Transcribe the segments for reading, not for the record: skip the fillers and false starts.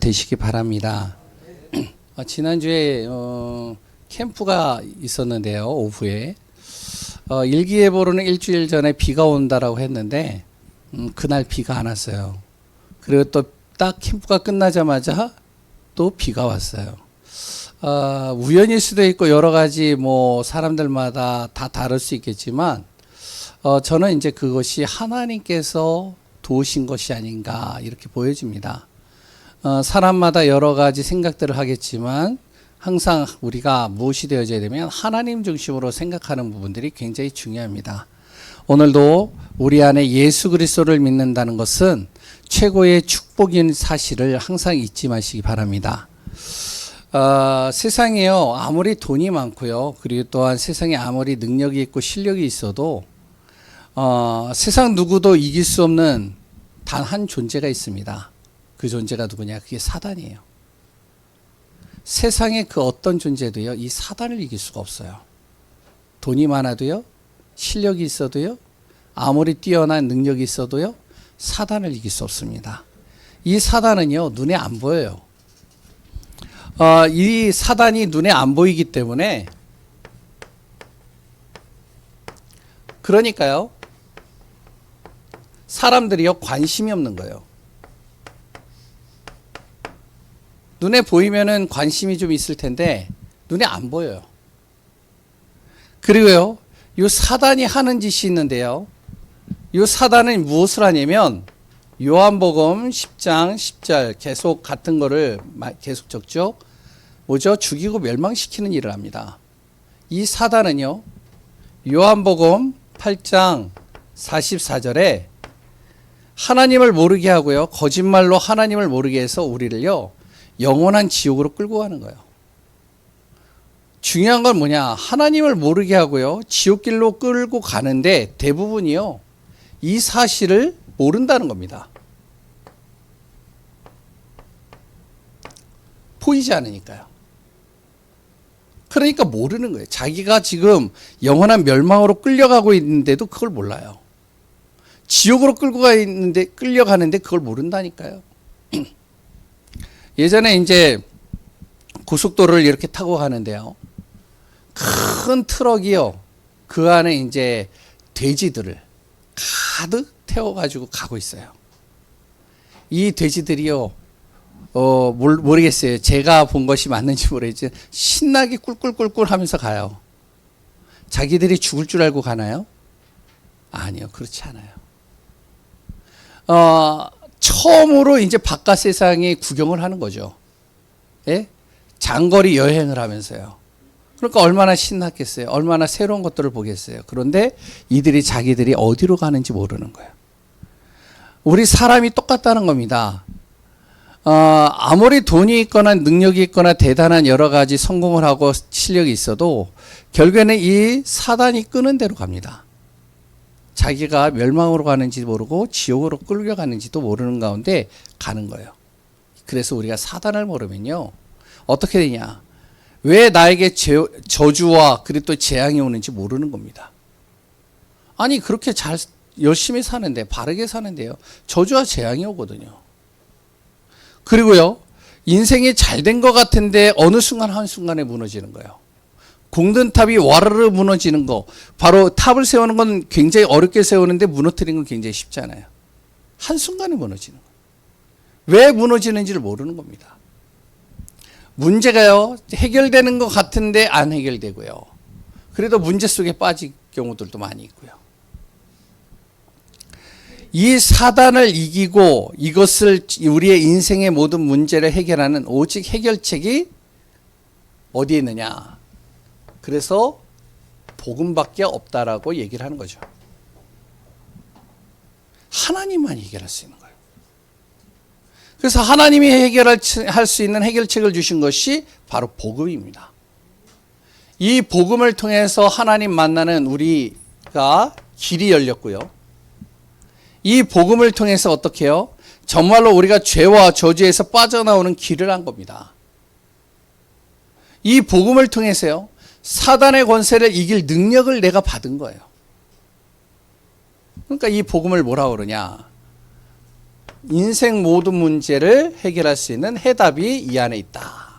되시기 바랍니다. 지난주에 캠프가 있었는데요. 오후에 일기예보로는 일주일 전에 비가 온다라고 했는데 그날 비가 안 왔어요. 그리고 또 딱 캠프가 끝나자마자 또 비가 왔어요. 우연일 수도 있고 여러 가지 뭐 사람들마다 다 다를 수 있겠지만 저는 이제 그것이 하나님께서 도우신 것이 아닌가 이렇게 보여집니다. 사람마다 여러 가지 생각들을 하겠지만 항상 우리가 무엇이 되어져야 되면 하나님 중심으로 생각하는 부분들이 굉장히 중요합니다. 오늘도 우리 안에 예수 그리스도를 믿는다는 것은 최고의 축복인 사실을 항상 잊지 마시기 바랍니다. 세상에요, 아무리 돈이 많고요, 그리고 또한 세상에 아무리 능력이 있고 실력이 있어도 세상 누구도 이길 수 없는 단 한 존재가 있습니다. 그 존재가 누구냐? 그게 사단이에요. 세상에 그 어떤 존재도요, 이 사단을 이길 수가 없어요. 돈이 많아도요, 실력이 있어도요, 아무리 뛰어난 능력이 있어도요, 사단을 이길 수 없습니다. 이 사단은요, 눈에 안 보여요. 이 사단이 눈에 안 보이기 때문에, 그러니까요, 사람들이요, 관심이 없는 거예요. 눈에 보이면은 관심이 좀 있을 텐데 눈에 안 보여요. 그리고요, 이 사단이 하는 짓이 있는데요, 이 사단은 무엇을 하냐면 요한복음 10장 10절 계속 같은 거를 계속 적죠. 뭐죠? 죽이고 멸망시키는 일을 합니다. 이 사단은요, 요한복음 8장 44절에 하나님을 모르게 하고요, 거짓말로 하나님을 모르게 해서 우리를요, 영원한 지옥으로 끌고 가는 거예요. 중요한 건 뭐냐? 하나님을 모르게 하고요, 지옥길로 끌고 가는데 대부분이요, 이 사실을 모른다는 겁니다. 보이지 않으니까요. 그러니까 모르는 거예요. 자기가 지금 영원한 멸망으로 끌려가고 있는데도 그걸 몰라요. 지옥으로 끌려가는데 그걸 모른다니까요. 예전에 이제 고속도로를 이렇게 타고 가는데요, 큰 트럭이요, 그 안에 이제 돼지들을 가득 태워가지고 가고 있어요. 이 돼지들이요, 모르겠어요. 제가 본 것이 맞는지 모르겠지만 신나게 꿀꿀꿀꿀 하면서 가요. 자기들이 죽을 줄 알고 가나요? 아니요, 그렇지 않아요. 처음으로 이제 바깥 세상에 구경을 하는 거죠. 예? 장거리 여행을 하면서요. 그러니까 얼마나 신났겠어요. 얼마나 새로운 것들을 보겠어요. 그런데 이들이 자기들이 어디로 가는지 모르는 거예요. 우리 사람이 똑같다는 겁니다. 아무리 돈이 있거나 능력이 있거나 대단한 여러 가지 성공을 하고 실력이 있어도 결국에는 이 사단이 끄는 대로 갑니다. 자기가 멸망으로 가는지 모르고 지옥으로 끌려가는지도 모르는 가운데 가는 거예요. 그래서 우리가 사단을 모르면요, 어떻게 되냐? 왜 나에게 저주와 그리고 또 재앙이 오는지 모르는 겁니다. 아니, 그렇게 열심히 사는데, 바르게 사는데요, 저주와 재앙이 오거든요. 그리고요, 인생이 잘 된 것 같은데 어느 순간 한순간에 무너지는 거예요. 공든탑이 와르르 무너지는 거, 바로 탑을 세우는 건 굉장히 어렵게 세우는데 무너뜨리는 건 굉장히 쉽잖아요. 한순간에 무너지는 거예요. 왜 무너지는지를 모르는 겁니다. 문제가요, 해결되는 것 같은데 안 해결되고요, 그래도 문제 속에 빠질 경우들도 많이 있고요. 이 사단을 이기고 이것을 우리의 인생의 모든 문제를 해결하는 오직 해결책이 어디에 있느냐? 그래서 복음밖에 없다라고 얘기를 하는 거죠. 하나님만 해결할 수 있는 거예요. 그래서 하나님이 해결할 수 있는 해결책을 주신 것이 바로 복음입니다. 이 복음을 통해서 하나님 만나는 우리가 길이 열렸고요, 이 복음을 통해서 어떻게 해요? 정말로 우리가 죄와 저주에서 빠져나오는 길을 한 겁니다. 이 복음을 통해서요, 사단의 권세를 이길 능력을 내가 받은 거예요. 그러니까 이 복음을 뭐라 그러냐? 인생 모든 문제를 해결할 수 있는 해답이 이 안에 있다.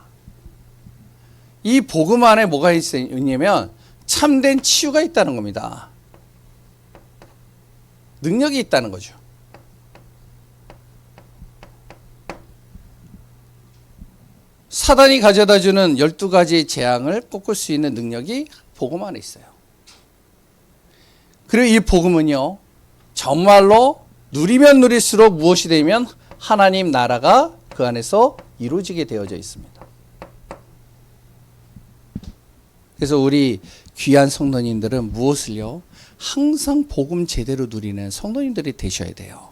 이 복음 안에 뭐가 있냐면 참된 치유가 있다는 겁니다. 능력이 있다는 거죠. 사단이 가져다주는 12가지의 재앙을 꺾을 수 있는 능력이 복음 안에 있어요. 그리고 이 복음은요, 정말로 누리면 누릴수록 무엇이 되면 하나님 나라가 그 안에서 이루어지게 되어져 있습니다. 그래서 우리 귀한 성도님들은 무엇을요? 항상 복음 제대로 누리는 성도님들이 되셔야 돼요.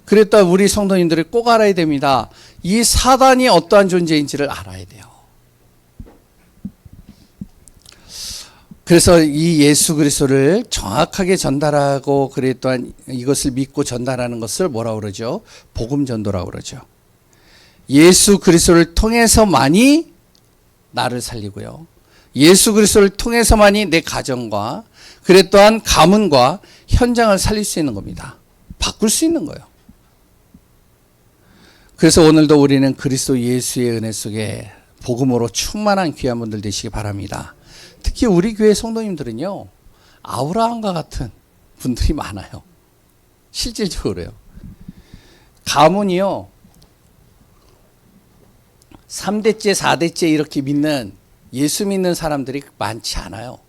그랬다 우리 성도님들이 꼭 알아야 됩니다. 이 사단이 어떠한 존재인지를 알아야 돼요. 그래서 이 예수 그리스도를 정확하게 전달하고 그래 또한 이것을 믿고 전달하는 것을 뭐라고 그러죠? 복음 전도라고 그러죠. 예수 그리스도를 통해서만이 나를 살리고요. 예수 그리스도를 통해서만이 내 가정과 그래 또한 가문과 현장을 살릴 수 있는 겁니다. 바꿀 수 있는 거예요. 그래서 오늘도 우리는 그리스도 예수의 은혜 속에 복음으로 충만한 귀한 분들 되시기 바랍니다. 특히 우리 교회 성도님들은요, 아브라함과 같은 분들이 많아요. 실질적으로요. 가문이요, 3대째, 4대째 이렇게 믿는, 예수 믿는 사람들이 많지 않아요.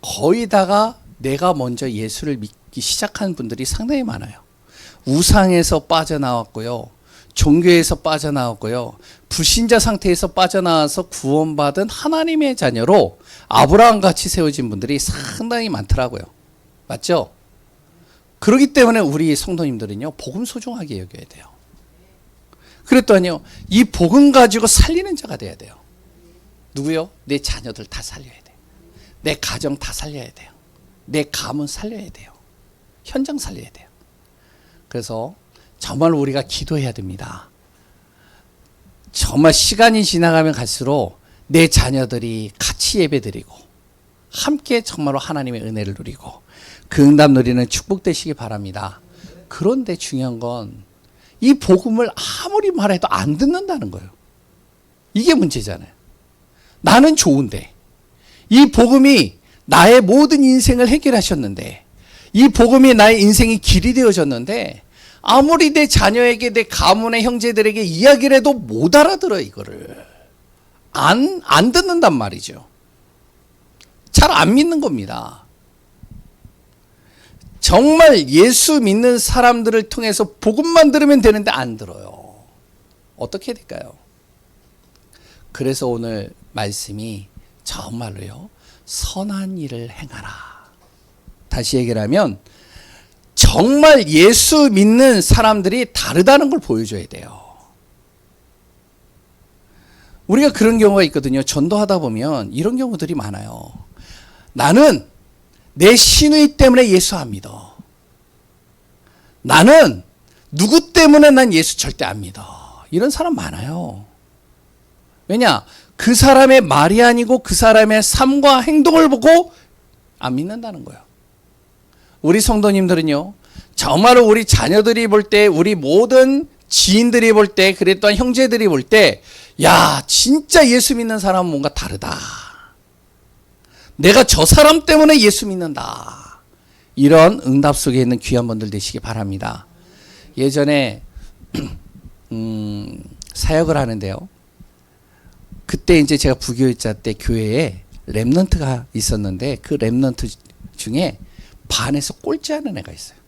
거의 다가 내가 먼저 예수를 믿기 시작한 분들이 상당히 많아요. 우상에서 빠져나왔고요. 종교에서 빠져나왔고요. 불신자 상태에서 빠져나와서 구원받은 하나님의 자녀로 아브라함같이 세워진 분들이 상당히 많더라고요. 맞죠? 그렇기 때문에 우리 성도님들은요, 복음 소중하게 여겨야 돼요. 그랬더니요, 이 복음 가지고 살리는 자가 돼야 돼요. 누구요? 내 자녀들 다 살려야 돼요. 내 가정 다 살려야 돼요. 내 가문 살려야 돼요. 현장 살려야 돼요. 그래서 정말 우리가 기도해야 됩니다. 정말 시간이 지나가면 갈수록 내 자녀들이 같이 예배드리고 함께 정말로 하나님의 은혜를 누리고 그 응답 누리는 축복 되시기 바랍니다. 그런데 중요한 건 이 복음을 아무리 말해도 안 듣는다는 거예요. 이게 문제잖아요. 나는 좋은데 이 복음이 나의 모든 인생을 해결하셨는데 이 복음이 나의 인생이 길이 되어졌는데 아무리 내 자녀에게 내 가문의 형제들에게 이야기를 해도 못 알아들어. 이거를 안 듣는단 말이죠. 잘 안 믿는 겁니다. 정말 예수 믿는 사람들을 통해서 복음만 들으면 되는데 안 들어요. 어떻게 해야 될까요? 그래서 오늘 말씀이 정말로요, 선한 일을 행하라. 다시 얘기를 하면 정말 예수 믿는 사람들이 다르다는 걸 보여줘야 돼요. 우리가 그런 경우가 있거든요. 전도하다 보면 이런 경우들이 많아요. 나는 내 신의 때문에 예수 안 믿어. 나는 누구 때문에 난 예수 절대 안 믿어. 이런 사람 많아요. 왜냐? 그 사람의 말이 아니고 그 사람의 삶과 행동을 보고 안 믿는다는 거예요. 우리 성도님들은요, 정말로 우리 자녀들이 볼 때, 우리 모든 지인들이 볼 때, 그랬던 형제들이 볼 때, 야, 진짜 예수 믿는 사람은 뭔가 다르다. 내가 저 사람 때문에 예수 믿는다. 이런 응답 속에 있는 귀한 분들 되시기 바랍니다. 예전에 사역을 하는데요. 그때 이제 제가 부교육자 때 교회에 렘넌트가 있었는데 그 렘넌트 중에 반에서 꼴찌하는 애가 있어요.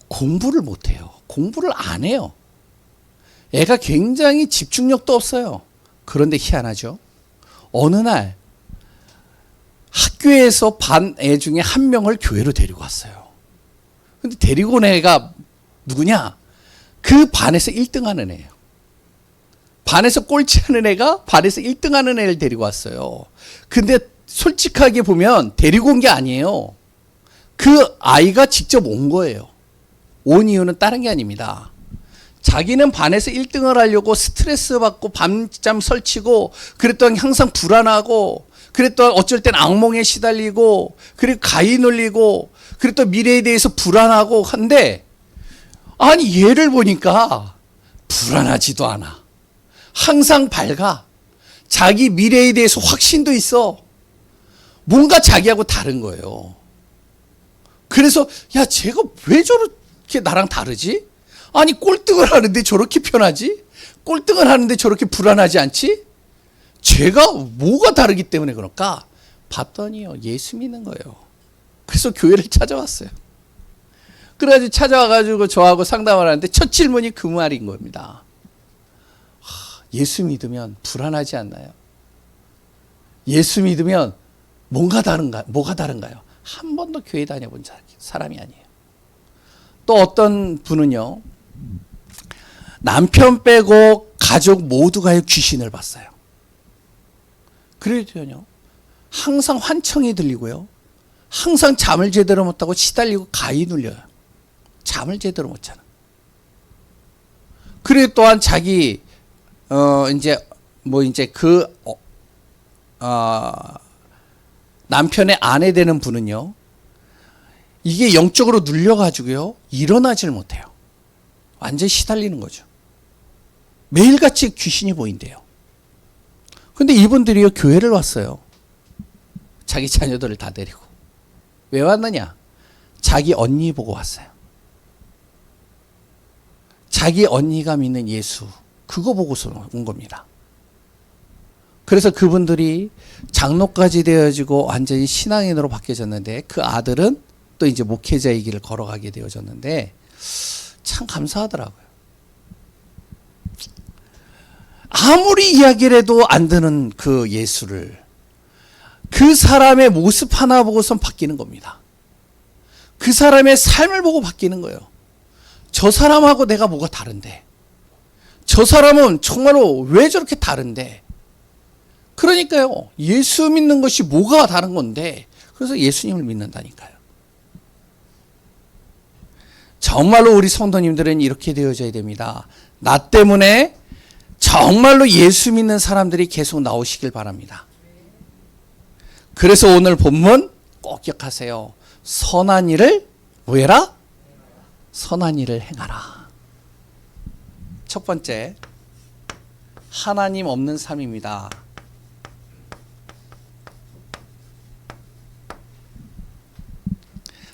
공부를 못해요. 공부를 안 해요. 애가 굉장히 집중력도 없어요. 그런데 희한하죠. 어느 날 학교에서 반 애 중에 한 명을 교회로 데리고 왔어요. 근데 데리고 온 애가 누구냐? 그 반에서 1등 하는 애예요. 반에서 꼴찌하는 애가 반에서 1등 하는 애를 데리고 왔어요. 근데 솔직하게 보면 데리고 온 게 아니에요. 그 아이가 직접 온 거예요. 온 이유는 다른 게 아닙니다. 자기는 반에서 1등을 하려고 스트레스 받고 밤잠 설치고 그랬더니 항상 불안하고 그랬더니 어쩔 땐 악몽에 시달리고 그리고 가위 눌리고 그랬더니 미래에 대해서 불안하고 한데 아니, 얘를 보니까 불안하지도 않아. 항상 밝아. 자기 미래에 대해서 확신도 있어. 뭔가 자기하고 다른 거예요. 그래서 야, 쟤가 왜 저렇게 나랑 다르지? 아니, 꼴등을 하는데 저렇게 편하지? 꼴등을 하는데 저렇게 불안하지 않지? 쟤가 뭐가 다르기 때문에 그럴까? 봤더니요, 예수 믿는 거예요. 그래서 교회를 찾아왔어요. 그래가지고 찾아와가지고 저하고 상담을 하는데 첫 질문이 그 말인 겁니다. 예수 믿으면 불안하지 않나요? 예수 믿으면 뭐가 다른가요? 한 번도 교회 다녀본 사람이 아니에요. 또 어떤 분은요, 남편 빼고 가족 모두가 귀신을 봤어요. 그래도요, 항상 환청이 들리고요, 항상 잠을 제대로 못하고 시달리고 가위 눌려요. 잠을 제대로 못 자는. 그리고 또한 자기 남편의 아내 되는 분은요, 이게 영적으로 눌려가지고요, 일어나질 못해요. 완전히 시달리는 거죠. 매일같이 귀신이 보인대요. 근데 이분들이요, 교회를 왔어요. 자기 자녀들을 다 데리고. 왜 왔느냐? 자기 언니 보고 왔어요. 자기 언니가 믿는 예수, 그거 보고서 온 겁니다. 그래서 그분들이 장로까지 되어지고 완전히 신앙인으로 바뀌어졌는데, 그 아들은 또 이제 목회자의 길을 걸어가게 되어졌는데, 참 감사하더라고요. 아무리 이야기를 해도 안 되는 그 예수를, 그 사람의 모습 하나 보고선 바뀌는 겁니다. 그 사람의 삶을 보고 바뀌는 거예요. 저 사람하고 내가 뭐가 다른데? 저 사람은 정말로 왜 저렇게 다른데? 그러니까요, 예수 믿는 것이 뭐가 다른 건데, 그래서 예수님을 믿는다니까요. 정말로 우리 성도님들은 이렇게 되어져야 됩니다. 나 때문에 정말로 예수 믿는 사람들이 계속 나오시길 바랍니다. 그래서 오늘 본문 꼭 기억하세요. 선한 일을 뭐 해라? 선한 일을 행하라. 첫 번째, 하나님 없는 삶입니다.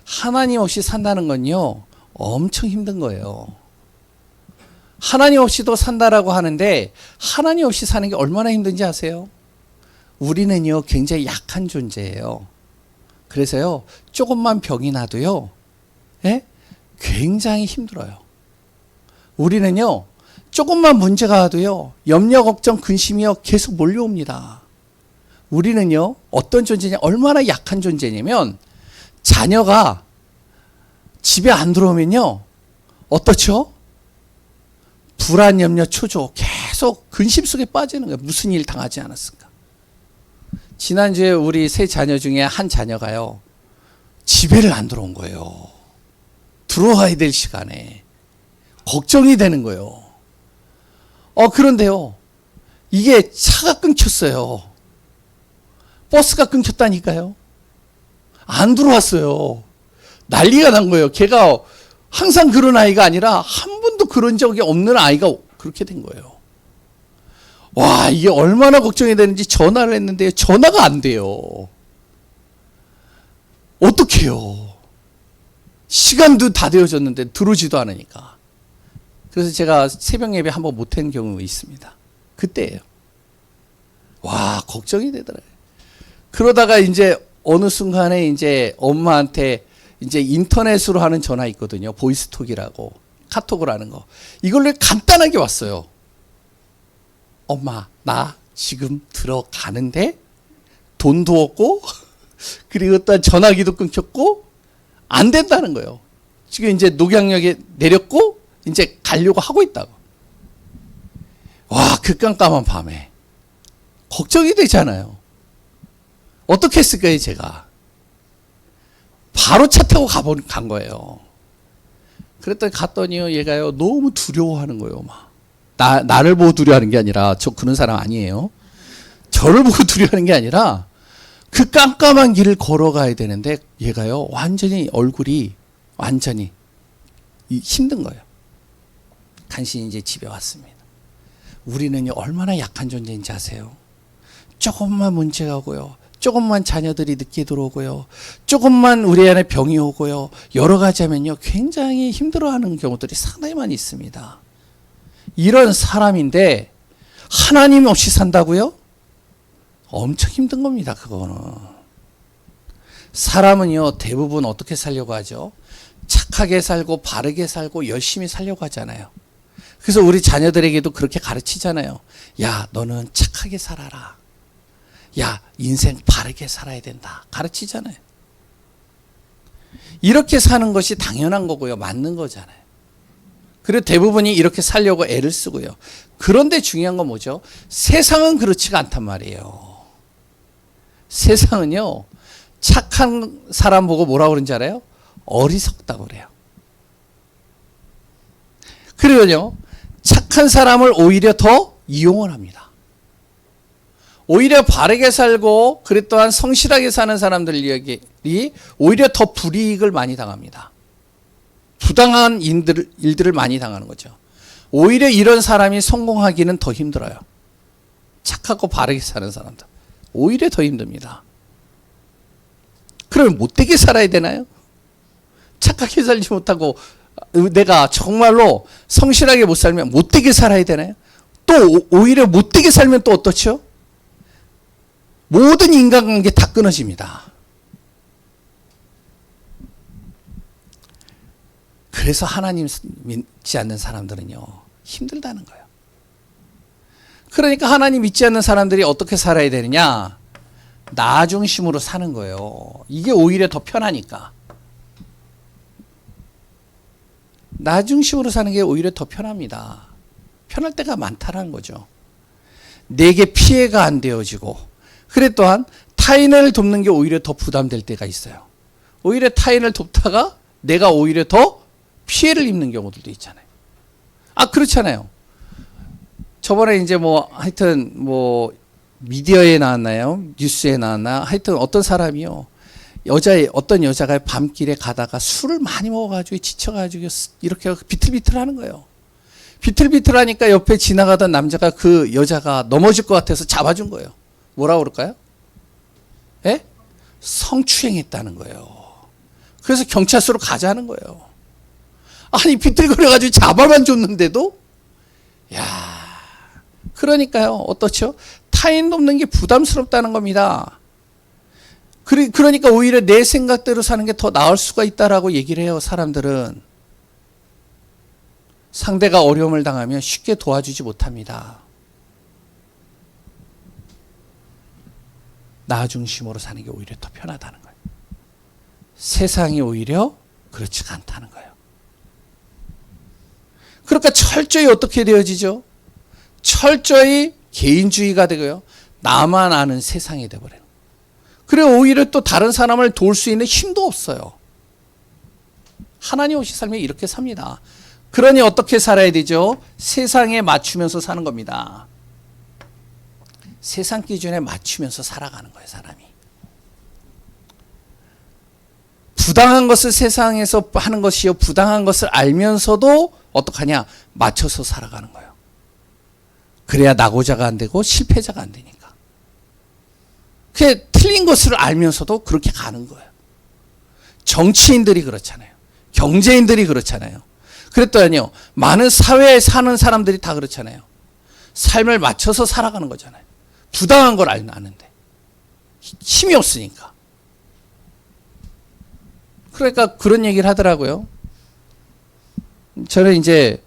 하나님 없이 산다는 건요, 엄청 힘든 거예요. 하나님 없이도 산다라고 하는데, 하나님 없이 사는 게 얼마나 힘든지 아세요? 우리는요, 굉장히 약한 존재예요. 그래서요, 조금만 병이 나도요, 예? 굉장히 힘들어요. 우리는요, 조금만 문제가 와도요, 염려, 걱정, 근심이요, 계속 몰려옵니다. 우리는요, 어떤 존재냐, 얼마나 약한 존재냐면, 자녀가 집에 안 들어오면요, 어떻죠? 불안, 염려, 초조, 계속 근심 속에 빠지는 거예요. 무슨 일 당하지 않았을까? 지난주에 우리 세 자녀 중에 한 자녀가요, 집에를 안 들어온 거예요. 들어와야 될 시간에. 걱정이 되는 거예요. 그런데요, 이게 차가 끊겼어요. 버스가 끊겼다니까요. 안 들어왔어요. 난리가 난 거예요. 걔가 항상 그런 아이가 아니라 한 번도 그런 적이 없는 아이가 그렇게 된 거예요. 와, 이게 얼마나 걱정이 되는지 전화를 했는데 전화가 안 돼요. 어떡해요. 시간도 다 되어졌는데 들어오지도 않으니까. 그래서 제가 새벽 예배 한번 못한 경우가 있습니다. 그때예요. 와, 걱정이 되더라고요. 그러다가 이제 어느 순간에 이제 엄마한테 이제 인터넷으로 하는 전화 있거든요. 보이스톡이라고. 카톡을 하는 거. 이걸로 간단하게 왔어요. 엄마, 나 지금 들어가는데 돈도 없고 그리고 또 전화기도 끊겼고 안 된다는 거예요. 지금 이제 녹양역에 내렸고 이제 가려고 하고 있다고. 와, 그 깜깜한 밤에 걱정이 되잖아요. 어떻게 했을까요, 제가? 바로 차 타고 간 거예요. 그랬더니 갔더니요, 얘가요, 너무 두려워하는 거예요, 막. 나를 보고 두려워하는 게 아니라, 저 그런 사람 아니에요. 저를 보고 두려워하는 게 아니라, 그 깜깜한 길을 걸어가야 되는데, 얘가요, 완전히 얼굴이, 완전히 힘든 거예요. 당신이 이제 집에 왔습니다. 우리는요, 얼마나 약한 존재인지 아세요? 조금만 문제가 오고요. 조금만 자녀들이 늦게 들어오고요. 조금만 우리 안에 병이 오고요. 여러 가지 하면요, 굉장히 힘들어하는 경우들이 상당히 많이 있습니다. 이런 사람인데 하나님 없이 산다고요? 엄청 힘든 겁니다, 그거는. 사람은요, 대부분 어떻게 살려고 하죠? 착하게 살고 바르게 살고 열심히 살려고 하잖아요. 그래서 우리 자녀들에게도 그렇게 가르치잖아요. 야, 너는 착하게 살아라. 야, 인생 바르게 살아야 된다. 가르치잖아요. 이렇게 사는 것이 당연한 거고요. 맞는 거잖아요. 그리고 대부분이 이렇게 살려고 애를 쓰고요. 그런데 중요한 건 뭐죠? 세상은 그렇지가 않단 말이에요. 세상은요, 착한 사람 보고 뭐라고 그러는지 알아요? 어리석다고 그래요. 그리고요, 착한 사람을 오히려 더 이용을 합니다. 오히려 바르게 살고 그리 또한 성실하게 사는 사람들이 오히려 더 불이익을 많이 당합니다. 부당한 일들을 많이 당하는 거죠. 오히려 이런 사람이 성공하기는 더 힘들어요. 착하고 바르게 사는 사람들. 오히려 더 힘듭니다. 그러면 못되게 살아야 되나요? 착하게 살지 못하고 내가 정말로 성실하게 못 살면 못되게 살아야 되나요? 또 오히려 못되게 살면 또 어떻죠? 모든 인간관계 다 끊어집니다. 그래서 하나님 믿지 않는 사람들은요, 힘들다는 거예요. 그러니까 하나님 믿지 않는 사람들이 어떻게 살아야 되느냐? 나 중심으로 사는 거예요. 이게 오히려 더 편하니까. 나 중심으로 사는 게 오히려 더 편합니다. 편할 때가 많다는 거죠. 내게 피해가 안 되어지고, 그래 또한 타인을 돕는 게 오히려 더 부담될 때가 있어요. 오히려 타인을 돕다가 내가 오히려 더 피해를 입는 경우들도 있잖아요. 아, 그렇잖아요. 저번에 이제 하여튼 미디어에 나왔나요? 뉴스에 나왔나? 하여튼 어떤 사람이요. 어떤 여자가 밤길에 가다가 술을 많이 먹어가지고 지쳐가지고 이렇게 비틀비틀 하는 거예요. 비틀비틀 하니까 옆에 지나가던 남자가 그 여자가 넘어질 것 같아서 잡아준 거예요. 뭐라고 그럴까요? 예? 성추행했다는 거예요. 그래서 경찰서로 가자는 거예요. 아니, 비틀거려가지고 잡아만 줬는데도? 야, 그러니까요. 어떻죠? 타인 돕는 게 부담스럽다는 겁니다. 그러니까 오히려 내 생각대로 사는 게 더 나을 수가 있다라고 얘기를 해요, 사람들은. 상대가 어려움을 당하면 쉽게 도와주지 못합니다. 나 중심으로 사는 게 오히려 더 편하다는 거예요. 세상이 오히려 그렇지가 않다는 거예요. 그러니까 철저히 어떻게 되어지죠? 철저히 개인주의가 되고요. 나만 아는 세상이 되어버려요. 그리고 오히려 또 다른 사람을 도울 수 있는 힘도 없어요. 하나님 없이 살면 이렇게 삽니다. 그러니 어떻게 살아야 되죠? 세상에 맞추면서 사는 겁니다. 세상 기준에 맞추면서 살아가는 거예요, 사람이. 부당한 것을 세상에서 하는 것이요, 부당한 것을 알면서도 어떡하냐? 맞춰서 살아가는 거예요. 그래야 낙오자가 안 되고 실패자가 안 되니까. 그게 틀린 것을 알면서도 그렇게 가는 거예요. 정치인들이 그렇잖아요. 경제인들이 그렇잖아요. 그랬더니요, 많은 사회에 사는 사람들이 다 그렇잖아요. 삶을 맞춰서 살아가는 거잖아요. 부당한 걸 아는데 힘이 없으니까. 그러니까 그런 얘기를 하더라고요. 저는 이제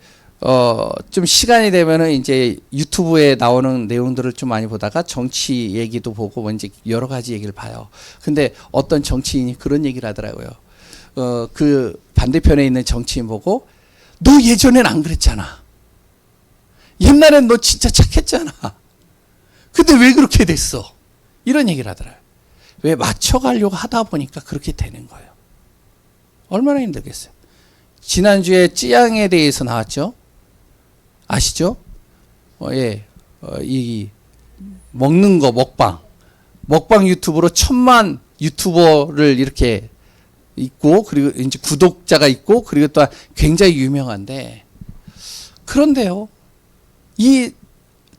좀 시간이 되면은 이제 유튜브에 나오는 내용들을 좀 많이 보다가 정치 얘기도 보고 이제 여러 가지 얘기를 봐요. 근데 어떤 정치인이 그런 얘기를 하더라고요. 그 반대편에 있는 정치인 보고, 너 예전엔 안 그랬잖아. 옛날엔 너 진짜 착했잖아. 근데 왜 그렇게 됐어? 이런 얘기를 하더라고요. 왜 맞춰가려고 하다 보니까 그렇게 되는 거예요. 얼마나 힘들겠어요. 지난주에 찌양에 대해서 나왔죠? 아시죠? 이 먹는 거, 먹방 유튜브로 1000만 유튜버를 이렇게 있고, 그리고 이제 구독자가 있고, 그리고 또 굉장히 유명한데, 그런데요, 이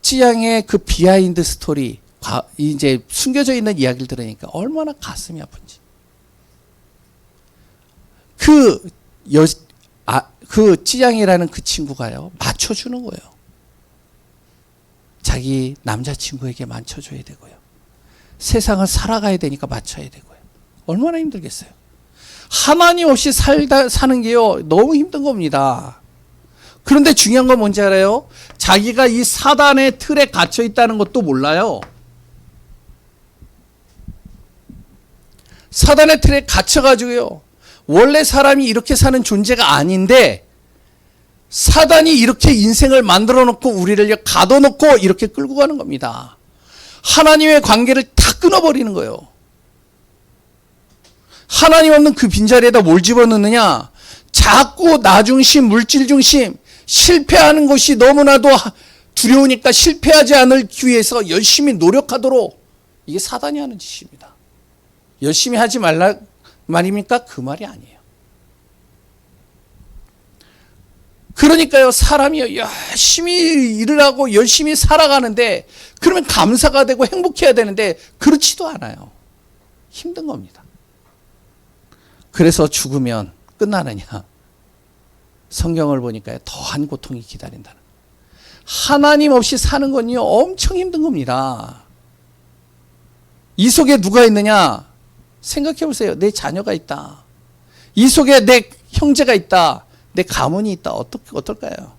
찌양의 그 비하인드 스토리, 이제 숨겨져 있는 이야기를 들으니까 얼마나 가슴이 아픈지. 그 찌양이라는 그 친구가요, 맞춰주는 거예요. 자기 남자친구에게 맞춰줘야 되고요. 세상을 살아가야 되니까 맞춰야 되고요. 얼마나 힘들겠어요. 하나님 없이 사는 게요, 너무 힘든 겁니다. 그런데 중요한 건 뭔지 알아요? 자기가 이 사단의 틀에 갇혀 있다는 것도 몰라요. 사단의 틀에 갇혀가지고요, 원래 사람이 이렇게 사는 존재가 아닌데 사단이 이렇게 인생을 만들어 놓고 우리를 가둬놓고 이렇게 끌고 가는 겁니다. 하나님의 관계를 다 끊어버리는 거예요. 하나님 없는 그 빈자리에다 뭘 집어넣느냐? 자꾸 나 중심, 물질 중심, 실패하는 것이 너무나도 두려우니까 실패하지 않기 위해서 열심히 노력하도록, 이게 사단이 하는 짓입니다. 열심히 하지 말라 말입니까? 그 말이 아니에요. 그러니까요, 사람이 열심히 일을 하고 열심히 살아가는데, 그러면 감사가 되고 행복해야 되는데 그렇지도 않아요. 힘든 겁니다. 그래서 죽으면 끝나느냐? 성경을 보니까 더한 고통이 기다린다는. 하나님 없이 사는 건요, 엄청 힘든 겁니다. 이 속에 누가 있느냐? 생각해 보세요. 내 자녀가 있다. 이 속에 내 형제가 있다. 내 가문이 있다. 어떨까요?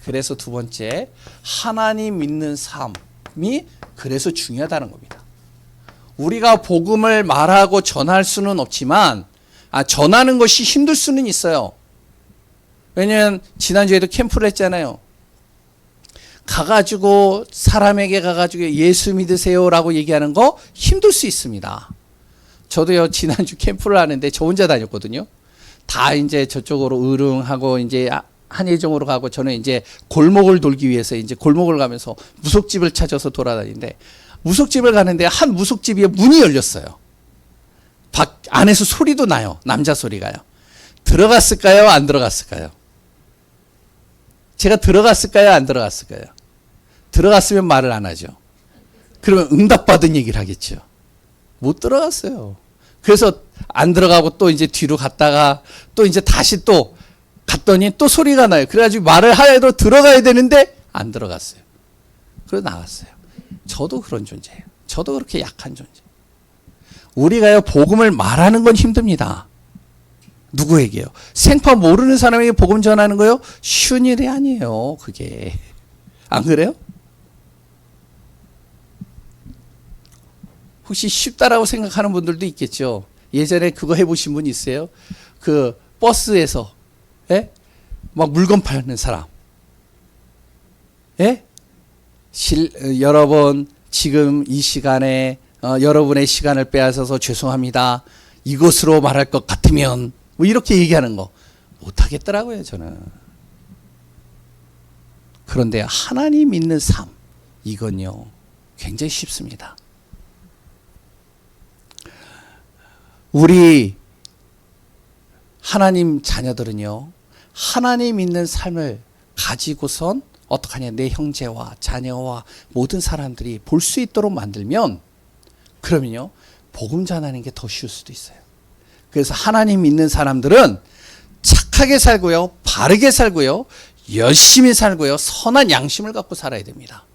그래서 두 번째, 하나님 믿는 삶이 그래서 중요하다는 겁니다. 우리가 복음을 말하고 전할 수는 없지만, 전하는 것이 힘들 수는 있어요. 왜냐면 지난주에도 캠프를 했잖아요. 가가지고 사람에게 가가지고 예수 믿으세요라고 얘기하는 거 힘들 수 있습니다. 저도요, 지난주 캠프를 하는데 저 혼자 다녔거든요. 다 이제 저쪽으로 으릉하고 이제 한예종으로 가고, 저는 이제 골목을 돌기 위해서 이제 골목을 가면서 무속집을 찾아서 돌아다니는데, 무속집을 가는데 한 무속집에 문이 열렸어요. 안에서 소리도 나요. 남자 소리가요. 들어갔을까요? 안 들어갔을까요? 제가 들어갔을까요? 안 들어갔을까요? 들어갔으면 말을 안 하죠. 그러면 응답받은 얘기를 하겠죠. 못 들어갔어요. 그래서 안 들어가고 또 이제 뒤로 갔다가 또 이제 다시 또 갔더니 또 소리가 나요. 그래가지고 말을 해도 들어가야 되는데 안 들어갔어요. 그래서 나갔어요. 저도 그런 존재예요. 저도 그렇게 약한 존재. 우리가요, 복음을 말하는 건 힘듭니다. 누구에게요? 생파 모르는 사람에게 복음 전하는 거요? 쉬운 일이 아니에요, 그게. 안 그래요? 혹시 쉽다라고 생각하는 분들도 있겠죠. 예전에 그거 해보신 분 있어요? 그 버스에서 막 물건 파는 사람. 여러분, 지금 이 시간에 여러분의 시간을 빼앗아서 죄송합니다. 이것으로 말할 것 같으면, 뭐 이렇게 얘기하는 거 못하겠더라고요, 저는. 그런데 하나님 믿는 삶, 이건요, 굉장히 쉽습니다. 우리 하나님 자녀들은요, 하나님 믿는 삶을 가지고선 어떡하냐, 내 형제와 자녀와 모든 사람들이 볼 수 있도록 만들면, 그러면요, 복음 전하는 게 더 쉬울 수도 있어요. 그래서 하나님 믿는 사람들은 착하게 살고요, 바르게 살고요, 열심히 살고요, 선한 양심을 갖고 살아야 됩니다.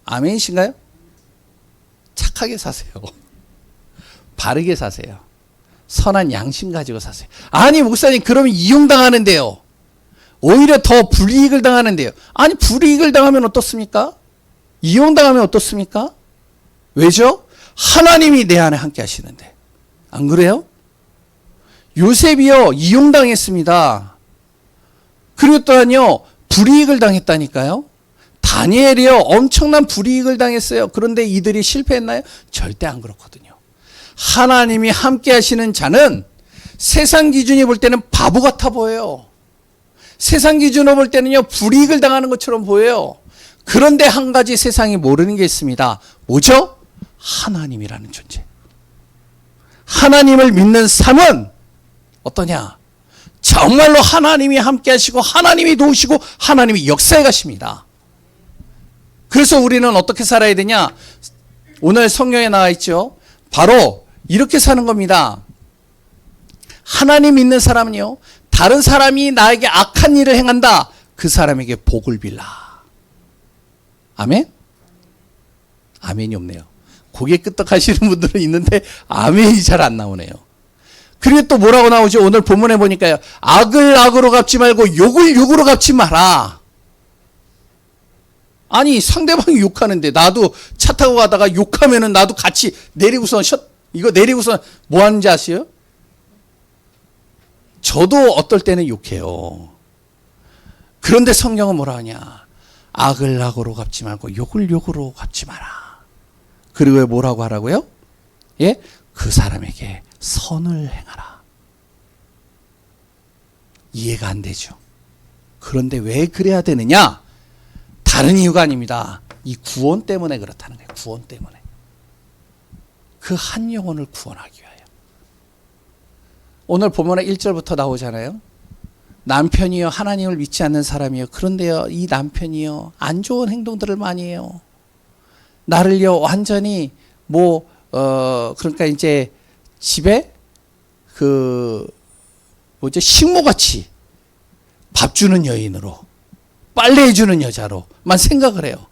아멘이신가요? 착하게 사세요. 바르게 사세요. 선한 양심 가지고 사세요. 아니, 목사님, 그러면 이용당하는데요. 오히려 더 불이익을 당하는데요. 아니, 불이익을 당하면 어떻습니까? 이용당하면 어떻습니까? 왜죠? 하나님이 내 안에 함께 하시는데. 안 그래요? 요셉이요, 이용당했습니다. 그리고 또한요, 불이익을 당했다니까요. 다니엘이요, 엄청난 불이익을 당했어요. 그런데 이들이 실패했나요? 절대 안 그렇거든요. 하나님이 함께 하시는 자는 세상 기준이 볼 때는 바보 같아 보여요. 세상 기준으로 볼 때는요, 불이익을 당하는 것처럼 보여요. 그런데 한 가지 세상이 모르는 게 있습니다. 뭐죠? 하나님이라는 존재. 하나님을 믿는 삶은 어떠냐? 정말로 하나님이 함께 하시고 하나님이 도우시고 하나님이 역사해 가십니다. 그래서 우리는 어떻게 살아야 되냐? 오늘 성경에 나와 있죠. 바로 이렇게 사는 겁니다. 하나님 믿는 사람은요, 다른 사람이 나에게 악한 일을 행한다, 그 사람에게 복을 빌라. 아멘? 아멘이 없네요. 고개 끄덕하시는 분들은 있는데 아멘이 잘 안 나오네요. 그리고 또 뭐라고 나오죠? 오늘 본문에 보니까요, 악을 악으로 갚지 말고 욕을 욕으로 갚지 마라. 아니, 상대방이 욕하는데 나도 차 타고 가다가 욕하면은 나도 같이 내리고선 이거 내리고선 뭐 하는지 아세요? 저도 어떨 때는 욕해요. 그런데 성경은 뭐라 하냐? 악을 악으로 갚지 말고 욕을 욕으로 갚지 마라. 그리고 뭐라고 하라고요? 예? 그 사람에게 선을 행하라. 이해가 안 되죠. 그런데 왜 그래야 되느냐? 다른 이유가 아닙니다. 이 구원 때문에 그렇다는 거예요. 구원 때문에. 그 한 영혼을 구원하기 위하여. 오늘 본문에 1절부터 나오잖아요. 남편이요, 하나님을 믿지 않는 사람이요. 그런데요, 이 남편이요, 안 좋은 행동들을 많이 해요. 나를요, 완전히 그러니까 이제 집에 식모같이 밥 주는 여인으로, 빨래해 주는 여자로만 생각을 해요.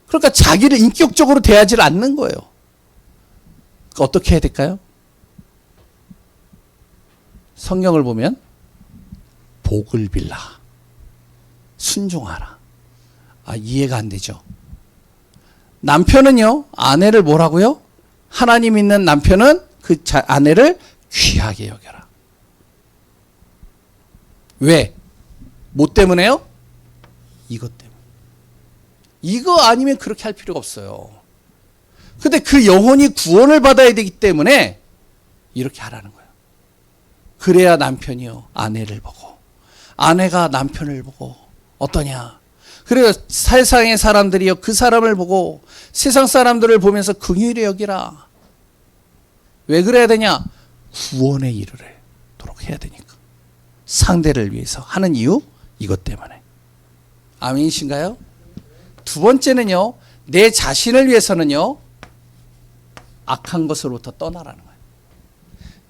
그러니까 자기를 인격적으로 대하지 않는 거예요. 어떻게 해야 될까요? 성경을 보면 복을 빌라, 순종하라. 이해가 안 되죠. 남편은요, 아내를 뭐라고요? 하나님 있는 남편은 그 아내를 귀하게 여겨라. 왜? 뭐 때문에요? 이것 때문에. 이거 아니면 그렇게 할 필요가 없어요. 근데 그 영혼이 구원을 받아야 되기 때문에 이렇게 하라는 거예요. 그래야 남편이요, 아내를 보고, 아내가 남편을 보고 어떠냐. 그래요, 세상의 사람들이요, 그 사람을 보고 세상 사람들을 보면서 긍휼히 여기라. 왜 그래야 되냐? 구원의 일을 하도록 해야 되니까. 상대를 위해서 하는 이유, 이것 때문에. 아멘이신가요? 두 번째는요, 내 자신을 위해서는요, 악한 것으로부터 떠나라는 거예요.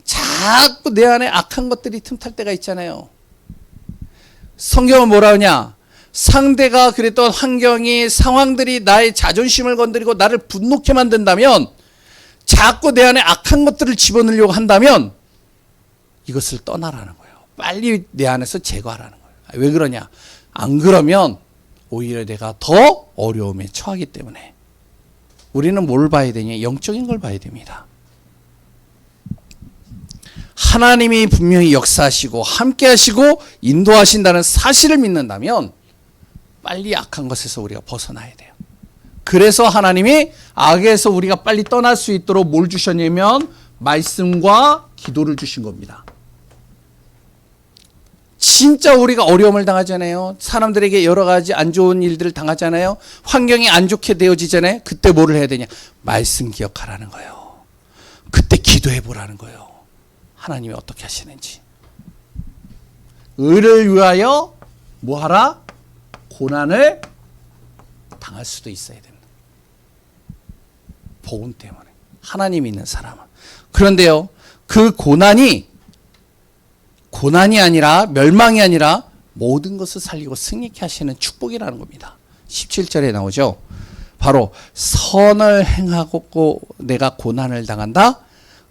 자꾸 내 안에 악한 것들이 틈탈 때가 있잖아요. 성경은 뭐라 하냐? 상대가 그랬던 환경이, 상황들이 나의 자존심을 건드리고 나를 분노케 만든다면, 자꾸 내 안에 악한 것들을 집어넣으려고 한다면 이것을 떠나라는 거예요. 빨리 내 안에서 제거하라는 거예요. 왜 그러냐? 안 그러면 오히려 내가 더 어려움에 처하기 때문에. 우리는 뭘 봐야 되냐? 영적인 걸 봐야 됩니다. 하나님이 분명히 역사하시고 함께 하시고 인도하신다는 사실을 믿는다면 빨리 악한 것에서 우리가 벗어나야 돼요. 그래서 하나님이 악에서 우리가 빨리 떠날 수 있도록 뭘 주셨냐면 말씀과 기도를 주신 겁니다. 진짜 우리가 어려움을 당하잖아요. 사람들에게 여러 가지 안 좋은 일들을 당하잖아요. 환경이 안 좋게 되어지잖아요. 그때 뭐를 해야 되냐? 말씀 기억하라는 거예요. 그때 기도해 보라는 거예요. 하나님이 어떻게 하시는지. 의를 위하여 뭐하라? 고난을 당할 수도 있어야 됩니다. 복음 때문에. 하나님 있는 사람은. 그런데요, 그 고난이 아니라, 멸망이 아니라 모든 것을 살리고 승리케 하시는 축복이라는 겁니다. 17절에 나오죠. 바로 선을 행하고 내가 고난을 당한다.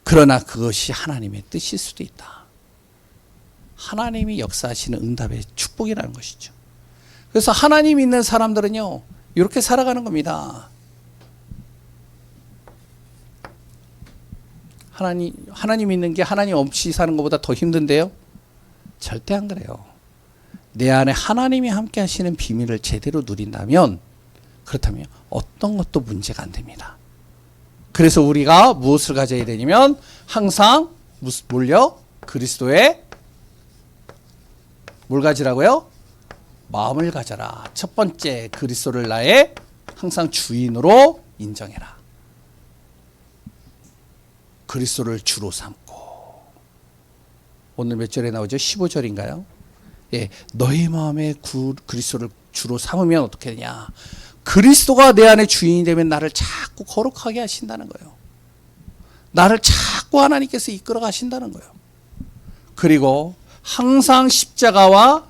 그러나 그것이 하나님의 뜻일 수도 있다. 하나님이 역사하시는 응답의 축복이라는 것이죠. 그래서 하나님 있는 사람들은요, 이렇게 살아가는 겁니다. 하나님 있는 게 하나님 없이 사는 것보다 더 힘든데요? 절대 안 그래요. 내 안에 하나님이 함께 하시는 비밀을 제대로 누린다면, 그렇다면 어떤 것도 문제가 안 됩니다. 그래서 우리가 무엇을 가져야 되냐면 항상 뭘요? 그리스도의 뭘 가지라고요? 마음을 가져라. 첫 번째, 그리스도를 나의 항상 주인으로 인정해라. 그리스도를 주로 삼고 오늘 몇 절에 나오죠? 15절인가요? 예, 너희 마음에 그리스도를 주로 삼으면 어떻게 되냐? 그리스도가 내 안에 주인이 되면 나를 자꾸 거룩하게 하신다는 거예요. 나를 자꾸 하나님께서 이끌어 가신다는 거예요. 그리고 항상 십자가와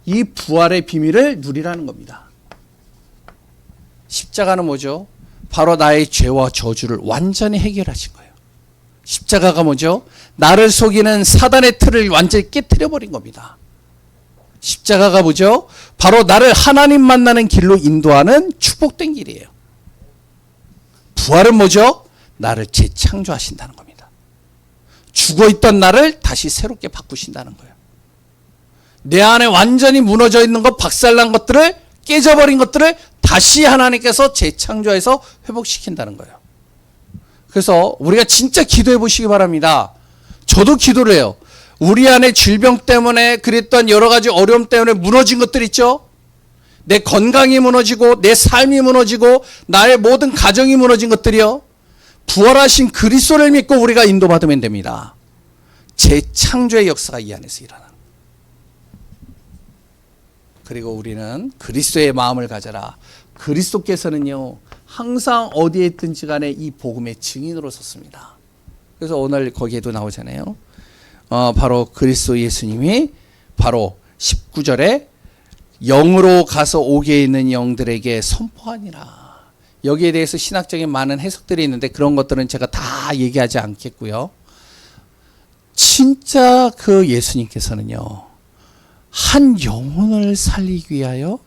이 부활의 비밀을 누리라는 겁니다. 십자가는 뭐죠? 바로 나의 죄와 저주를 완전히 해결하신 거예요. 십자가가 뭐죠? 나를 속이는 사단의 틀을 완전히 깨트려 버린 겁니다. 십자가가 뭐죠? 바로 나를 하나님 만나는 길로 인도하는 축복된 길이에요. 부활은 뭐죠? 나를 재창조하신다는 겁니다. 죽어있던 나를 다시 새롭게 바꾸신다는 거예요. 내 안에 완전히 무너져 있는 것, 박살난 것들을, 깨져버린 것들을 다시 하나님께서 재창조해서 회복시킨다는 거예요. 그래서 우리가 진짜 기도해 보시기 바랍니다. 저도 기도를 해요. 우리 안에 질병 때문에 그랬던 여러 가지 어려움 때문에 무너진 것들 있죠? 내 건강이 무너지고 내 삶이 무너지고 나의 모든 가정이 무너진 것들이요. 부활하신 그리스도를 믿고 우리가 인도받으면 됩니다. 재창조의 역사가 이 안에서 일어나는. 그리고 우리는 그리스도의 마음을 가져라. 그리스도께서는요, 항상 어디에 있든지 간에 이 복음의 증인으로 섰습니다. 그래서 오늘 거기에도 나오잖아요. 바로 그리스도 예수님이 바로 19절에 영으로 가서 옥에 있는 영들에게 선포하니라. 여기에 대해서 신학적인 많은 해석들이 있는데 그런 것들은 제가 다 얘기하지 않겠고요. 진짜 그 예수님께서는요, 한 영혼을 살리기 위하여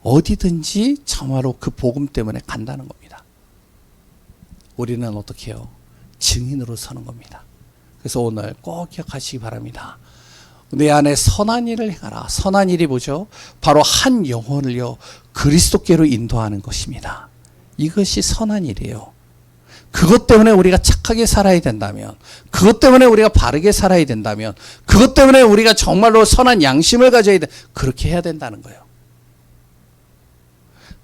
어디든지 정말로 그 복음 때문에 간다는 겁니다. 우리는 어떻게 해요? 증인으로 서는 겁니다. 그래서 오늘 꼭 기억하시기 바랍니다. 내 안에 선한 일을 행하라. 선한 일이 뭐죠? 바로 한 영혼을요, 그리스도께로 인도하는 것입니다. 이것이 선한 일이에요. 그것 때문에 우리가 착하게 살아야 된다면, 그것 때문에 우리가 바르게 살아야 된다면, 그것 때문에 우리가 정말로 선한 양심을 가져야 돼. 그렇게 해야 된다는 거예요.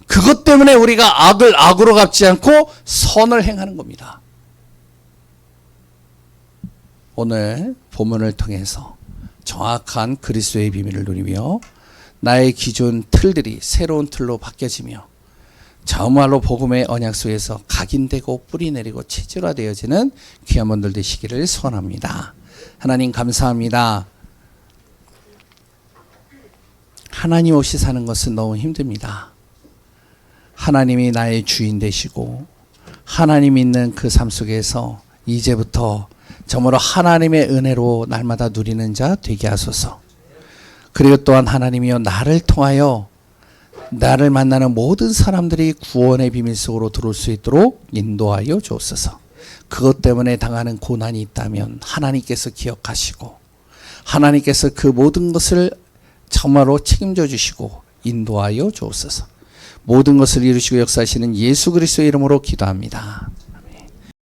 그것 때문에 우리가 악을 악으로 갚지 않고 선을 행하는 겁니다. 오늘 본문을 통해서 정확한 그리스도의 비밀을 누리며 나의 기존 틀들이 새로운 틀로 바뀌어지며 정말로 복음의 언약 속에서 각인되고 뿌리내리고 체질화되어지는 귀한 분들 되시기를 소원합니다. 하나님 감사합니다. 하나님 없이 사는 것은 너무 힘듭니다. 하나님이 나의 주인 되시고 하나님 있는 그 삶 속에서 이제부터 정말로 하나님의 은혜로 날마다 누리는 자 되게 하소서. 그리고 또한 하나님이여, 나를 통하여 나를 만나는 모든 사람들이 구원의 비밀 속으로 들어올 수 있도록 인도하여 주옵소서. 그것 때문에 당하는 고난이 있다면 하나님께서 기억하시고 하나님께서 그 모든 것을 정말로 책임져 주시고 인도하여 주옵소서. 모든 것을 이루시고 역사하시는 예수 그리스도의 이름으로 기도합니다.